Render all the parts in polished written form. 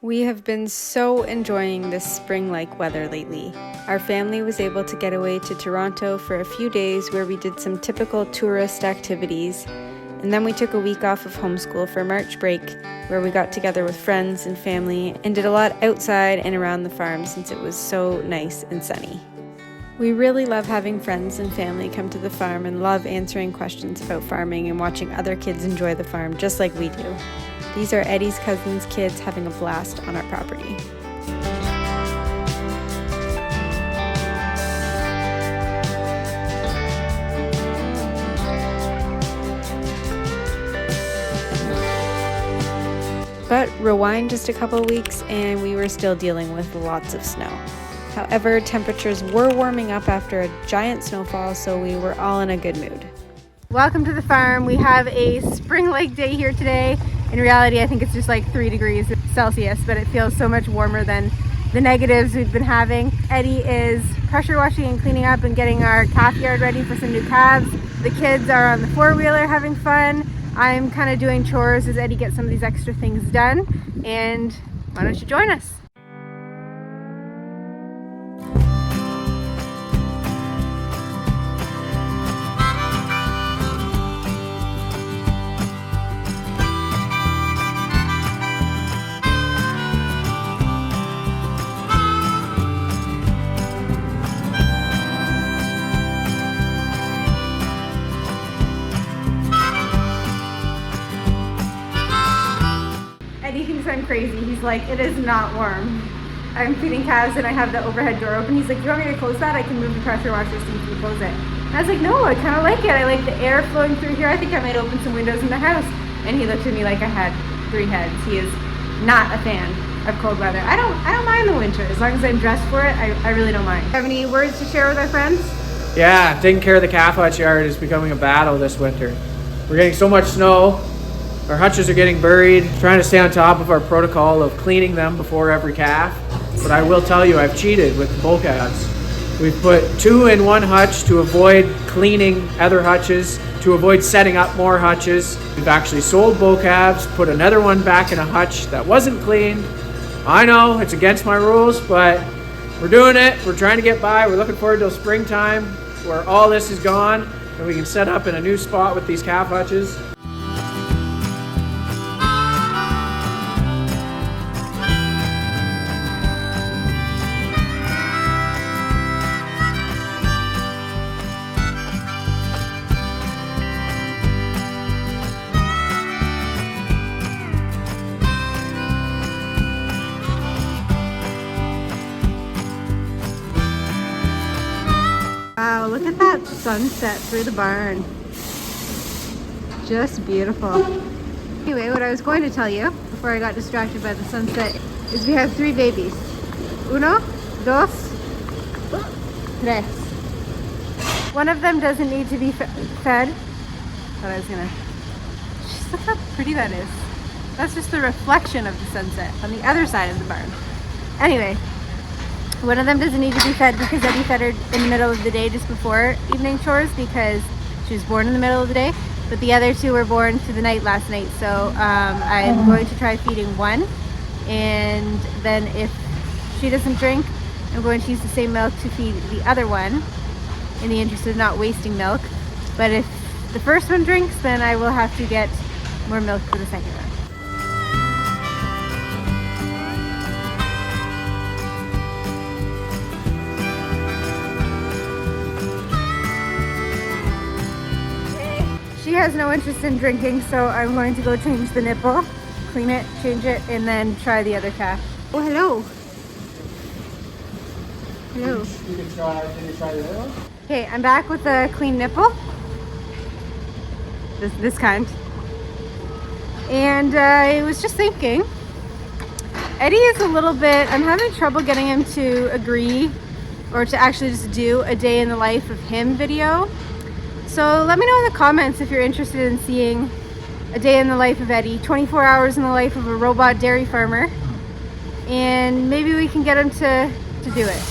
We have been so enjoying this spring-like weather lately. Our family was able to get away to Toronto for a few days where we did some typical tourist activities, and then we took a week off of homeschool for March break, where we got together with friends and family and did a lot outside and around the farm since it was so nice and sunny. We really love having friends and family come to the farm and love answering questions about farming and watching other kids enjoy the farm just like we do. These are Eddie's cousins' kids having a blast on our property. But rewind just a couple weeks and we were still dealing with lots of snow. However, temperatures were warming up after a giant snowfall, so we were all in a good mood. Welcome to the farm. We have a spring-like day here today. In reality, I think it's just like 3 degrees Celsius, but it feels so much warmer than the negatives we've been having. Eddie is pressure washing and cleaning up and getting our calf yard ready for some new calves. The kids are on the four-wheeler having fun. I'm kind of doing chores as Eddie gets some of these extra things done. And why don't you join us? Eddie thinks I'm crazy. He's like, it is not warm. I'm feeding calves and I have the overhead door open. He's like, you want me to close that? I can move the pressure washer so you can close it. And I was like, no, I kind of like it. I like the air flowing through here. I think I might open some windows in the house. And he looked at me like I had 3 heads. He is not a fan of cold weather. I don't mind the winter. As long as I'm dressed for it, I really don't mind. Have any words to share with our friends? Yeah, taking care of the calf hutch yard is becoming a battle this winter. We're getting so much snow. Our hutches are getting buried, trying to stay on top of our protocol of cleaning them before every calf. But I will tell you, I've cheated with bull calves. We've put 2 in one hutch to avoid cleaning other hutches, to avoid setting up more hutches. We've actually sold bull calves, put another one back in a hutch that wasn't cleaned. I know it's against my rules, but we're doing it. We're trying to get by. We're looking forward to springtime where all this is gone and we can set up in a new spot with these calf hutches. Wow, look at that sunset through the barn. Just beautiful. Anyway, what I was going to tell you before I got distracted by the sunset is we have 3 babies. Uno, dos, tres. One of them doesn't need to be fed. Thought I was gonna. Just look how pretty that is. That's just the reflection of the sunset on the other side of the barn. Anyway. One of them doesn't need to be fed because Eddie fed her in the middle of the day just before evening chores because she was born in the middle of the day. But the other 2 were born through the night last night. So I'm going to try feeding one. And then if she doesn't drink, I'm going to use the same milk to feed the other one in the interest of not wasting milk. But if the first one drinks, then I will have to get more milk for the second one. She has no interest in drinking, so I'm going to go change the nipple, clean it, change it, and then try the other calf. Oh, hello. Hello. You can try the other one? Okay, I'm back with a clean nipple. This kind. And I was just thinking, Eddie is a little bit, I'm having trouble getting him to agree or to actually just do a day in the life of him video. So let me know in the comments if you're interested in seeing a day in the life of Eddie, 24 hours in the life of a robot dairy farmer, and maybe we can get him to do it.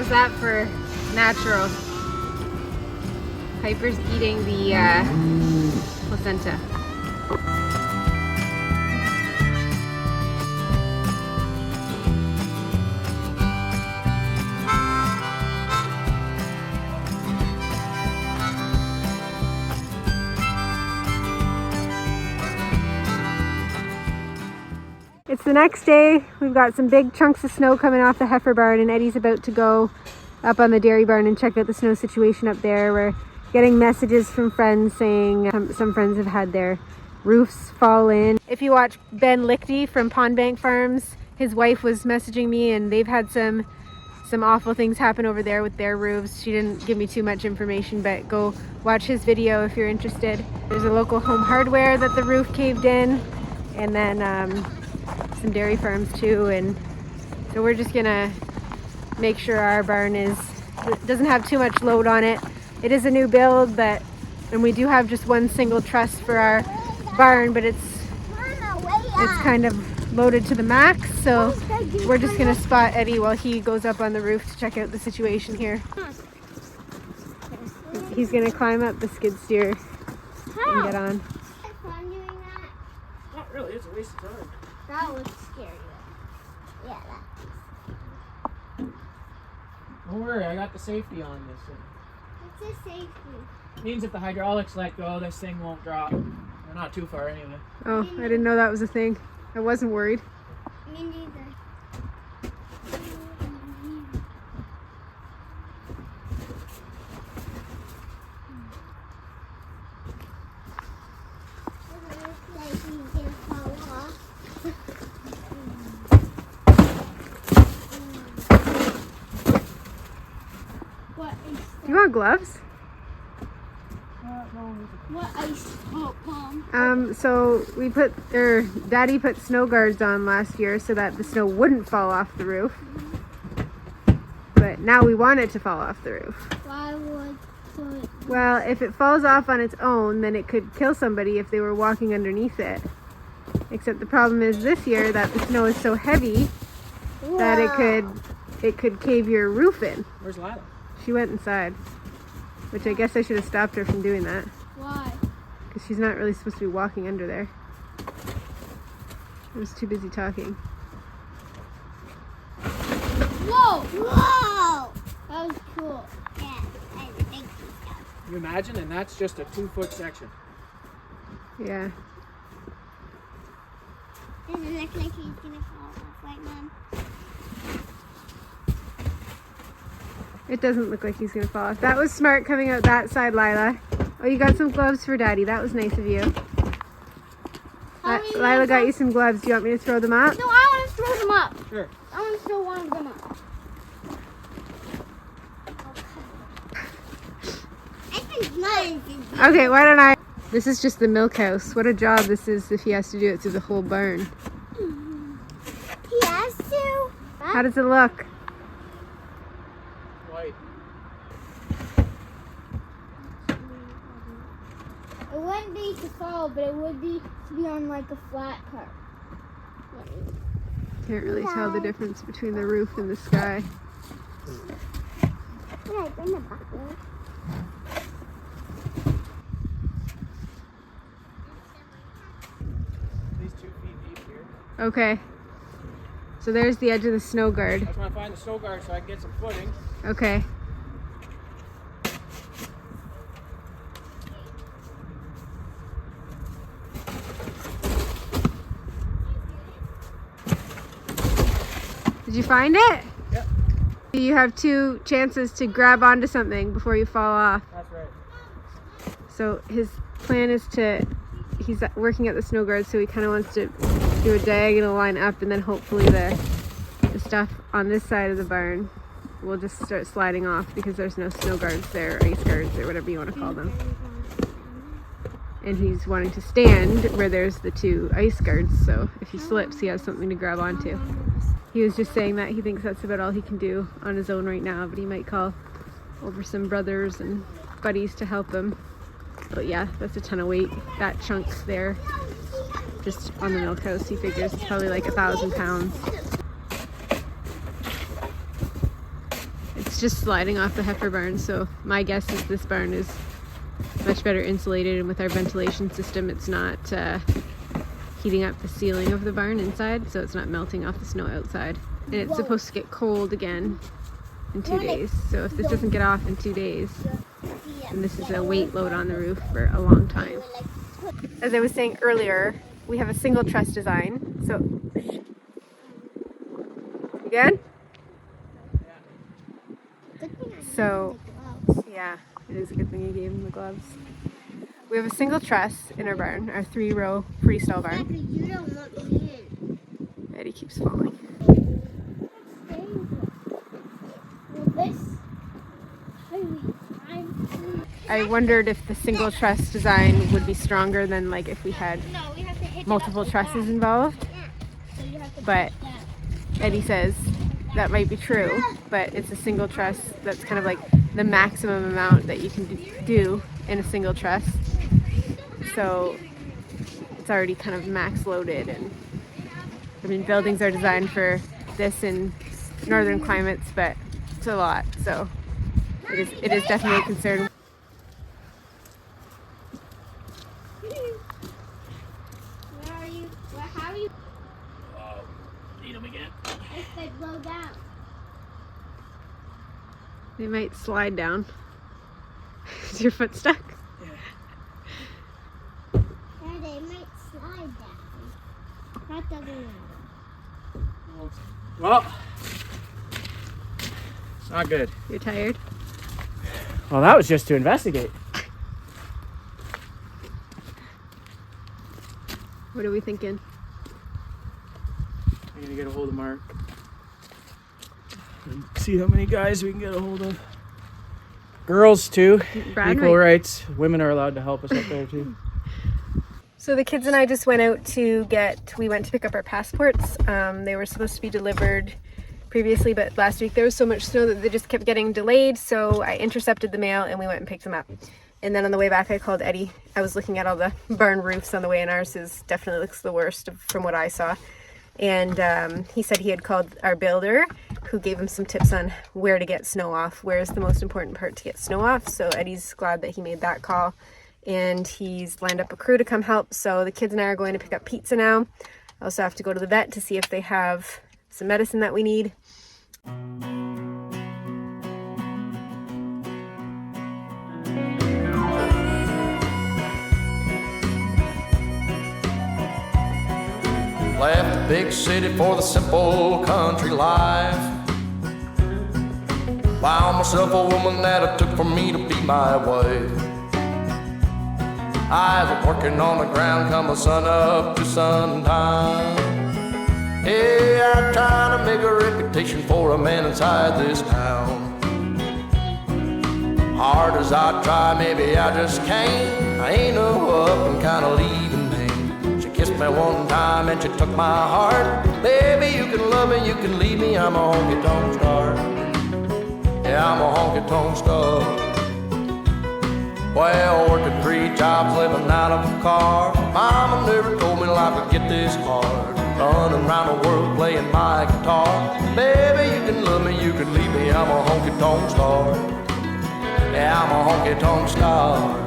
How's that for natural? Piper's eating the placenta. It's the next day. We've got some big chunks of snow coming off the heifer barn, and Eddie's about to go up on the dairy barn and check out the snow situation up there. We're getting messages from friends saying some friends have had their roofs fall in. If you watch Ben Lichty from Pond Bank Farms, his wife was messaging me, and they've had some awful things happen over there with their roofs. She didn't give me too much information, but go watch his video if you're interested. There's a local Home Hardware that the roof caved in, and then some dairy farms too, and so we're just gonna make sure our barn doesn't have too much load on it. It is a new build, and we do have just one single truss for our barn, but it's kind of loaded to the max, so we're just gonna spot Eddie while he goes up on the roof to check out the situation here. He's gonna climb up the skid steer and get on. Not really, it's a waste of time. That was scary. Yeah, Don't worry, I got the safety on this thing. that's a safety. Means if the hydraulics let go, this thing won't drop. We're not too far anyway. Oh, I didn't know that was a thing. I wasn't worried. Me neither. You want gloves? What ice? Oh, Mom. So Daddy put snow guards on last year so that the snow wouldn't fall off the roof. But now we want it to fall off the roof. Why would it? Well, if it falls off on its own, then it could kill somebody if they were walking underneath it. Except the problem is this year that the snow is so heavy that it could cave your roof in. Where's Lila? She went inside, which I guess I should have stopped her from doing that. Why? Because she's not really supposed to be walking under there. I was too busy talking. Whoa! Whoa! That was cool. Yeah, I think so. You imagine, and that's just a 2-foot section. Yeah. Does it look like he's gonna fall off, right, Mom? It doesn't look like he's gonna fall off. That was smart coming out that side, Lila. Oh, you got some gloves for Daddy. That was nice of you. Lila got you some gloves. Do you want me to throw them up? No, I want to throw them up. Sure. I want to throw one of them up. I think mine is. Okay, why don't I? This is just the milk house. What a job this is if he has to do it through the whole barn. He has to. How does it look? White. It wouldn't be to fall, but it would be to be on like a flat part. Can't really tell the difference between the roof and the sky. Yeah, bring the bucket. These 2 feet deep here. Okay. So there's the edge of the snow guard. I just want to find the snow guard so I can get some footing. Okay. Did you find it? Yep. You have 2 chances to grab onto something before you fall off. That's right. So his plan is he's working at the snow guard, so he kind of wants to do a diagonal line up, and then hopefully the stuff on this side of the barn will just start sliding off because there's no snow guards there, or ice guards, or whatever you want to call them. And he's wanting to stand where there's the 2 ice guards, so if he slips, he has something to grab onto. He was just saying that he thinks that's about all he can do on his own right now, but he might call over some brothers and buddies to help him. But yeah, that's a ton of weight. That chunk there, just on the milk house, he figures it's probably like 1,000 pounds. It's It's just sliding off the heifer barn, so my guess is this barn is much better insulated, and with our ventilation system it's not heating up the ceiling of the barn inside, so it's not melting off the snow outside. And it's supposed to get cold again in 2 days, so if this doesn't get off in 2 days, then this is a weight load on the roof for a long time. As I was saying earlier, we have a single truss design, so you good? So yeah, it is a good thing you gave him the gloves. We have a single truss in our barn, our 3-row freestyle barn. You don't want me in. Eddie keeps falling. I wondered if the single truss design would be stronger than like if we had multiple trusses involved. But Eddie says that might be true, but it's a single truss that's kind of like the maximum amount that you can do in a single truss. So it's already kind of max loaded, and I mean buildings are designed for this in northern climates, but it's a lot, so it is definitely a concern. Where are you? How are you? Need them again. If they blow down. They might slide down. Is your foot stuck? Yeah, they might slide down. That doesn't matter. Well, it's not good. You're tired? Well, that was just to investigate. What are we thinking? I'm gonna get a hold of Mark and see how many guys we can get a hold of. Girls too. Brad Equal might. rights. Women are allowed to help us up there too. So the kids and I just went out to we went to pick up our passports. They were supposed to be delivered previously, but last week there was so much snow that they just kept getting delayed, so I intercepted the mail and we went and picked them up. And then on the way back I called Eddie. I was looking at all the barn roofs on the way, and ours definitely looks the worst from what I saw. And he said he had called our builder, who gave him some tips on where to get snow off, where is the most important part to get snow off. So Eddie's glad that he made that call, and he's lined up a crew to come help. So the kids and I are going to pick up pizza now. I also have to go to the vet to see if they have some medicine that we need. Left the big city for the simple country life. Found myself a woman that it took for me to be my wife. I was working on the ground come the sun up to sundown. Yeah, I'm trying to make a reputation for a man inside this town. Hard as I try, maybe I just can't. I ain't no up and kinda leaving me. She kissed me one time and she took my heart. Baby, you can love me, you can leave me, I'm a honky-tonk star. Yeah, I'm a honky-tonk star. Well, working 3 jobs, living out of a car. Mama never told me life would get this hard. Running around the world playing my guitar. Baby, you can love me, you can leave me, I'm a honky-tonk star. Yeah, I'm a honky-tonk star.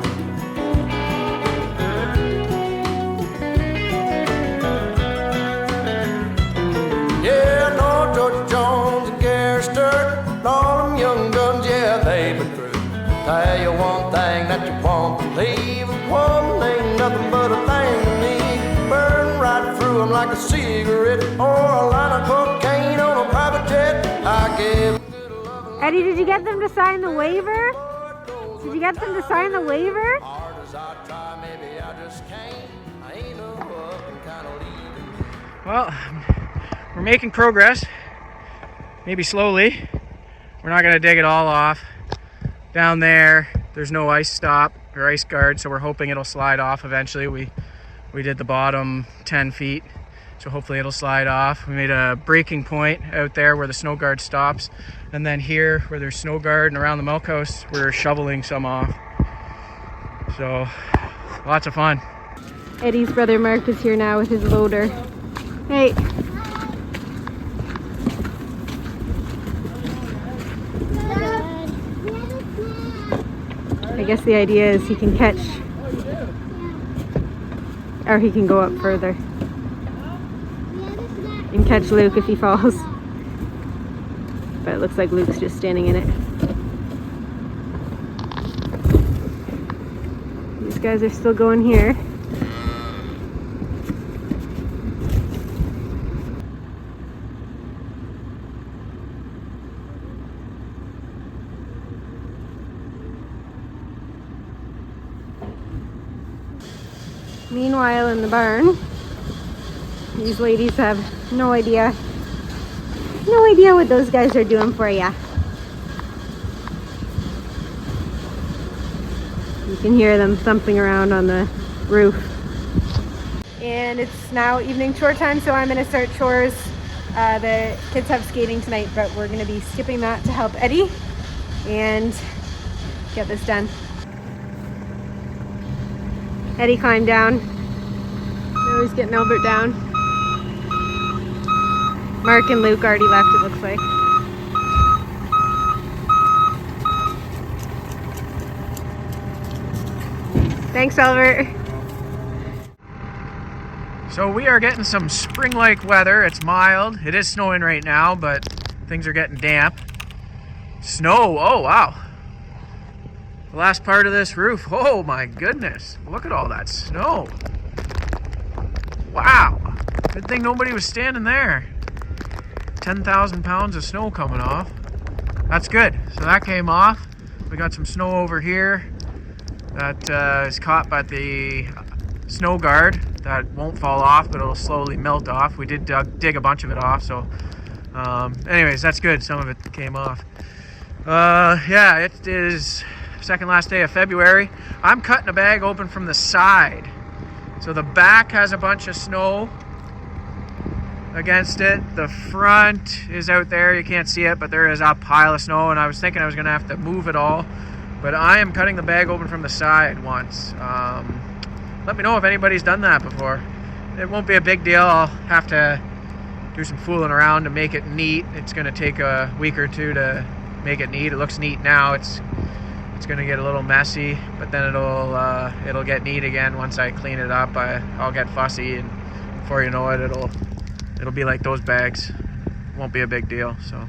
Yeah, I know George Jones and Gary Sturt and all them young guns, yeah, they've been through. Tell you one thing that you won't believe. A woman ain't nothing but a thing to me. Burn right through them like a cigarette or a line of cocaine on a private jet. I give good love. Eddie, did you get them to sign the waiver? Did you get them to sign the waiver? Hard as I try, maybe I just can't. I ain't no up and kind of leaving. Well, we're making progress. Maybe slowly. We're not gonna dig it all off. Down there, there's no ice stop or ice guard, so we're hoping it'll slide off eventually. We did the bottom 10 feet, so hopefully it'll slide off. We made a breaking point out there where the snow guard stops, and then here where there's snow guard and around the milk house, we're shoveling some off. So lots of fun. Eddie's brother Mark is here now with his loader. Hey. I guess the idea is he can catch, or he can go up further and catch Luke if he falls. But it looks like Luke's just standing in it. These guys are still going here. Meanwhile, in the barn, these ladies have no idea what those guys are doing for ya. You can hear them thumping around on the roof. And it's now evening chore time, so I'm going to start chores. The kids have skating tonight, but we're going to be skipping that to help Eddie and get this done. Eddie climbed down. Now he's getting Albert down. Mark and Luke already left, it looks like. Thanks, Albert. So we are getting some spring-like weather. It's mild. It is snowing right now, but things are getting damp. Snow, oh wow. The last part of this roof, oh my goodness. Look at all that snow. Wow. Good thing nobody was standing there. 10,000 pounds of snow coming off. That's good. So that came off. We got some snow over here that is caught by the snow guard. That won't fall off, but it'll slowly melt off. We did dig a bunch of it off, so anyways, that's good. Some of it came off. Yeah, it is second last day of February. I'm cutting a bag open from the side. So the back has a bunch of snow against it. The front is out there. You can't see it, but there is a pile of snow, and I was thinking I was going to have to move it all. But I am cutting the bag open from the side once. Let me know if anybody's done that before. It won't be a big deal. I'll have to do some fooling around to make it neat. It's going to take a week or two to make it neat. It looks neat now. It's going to get a little messy, but then it'll get neat again once I clean it up. I'll get fussy, and before you know it, it'll be like those bags. Won't be a big deal. So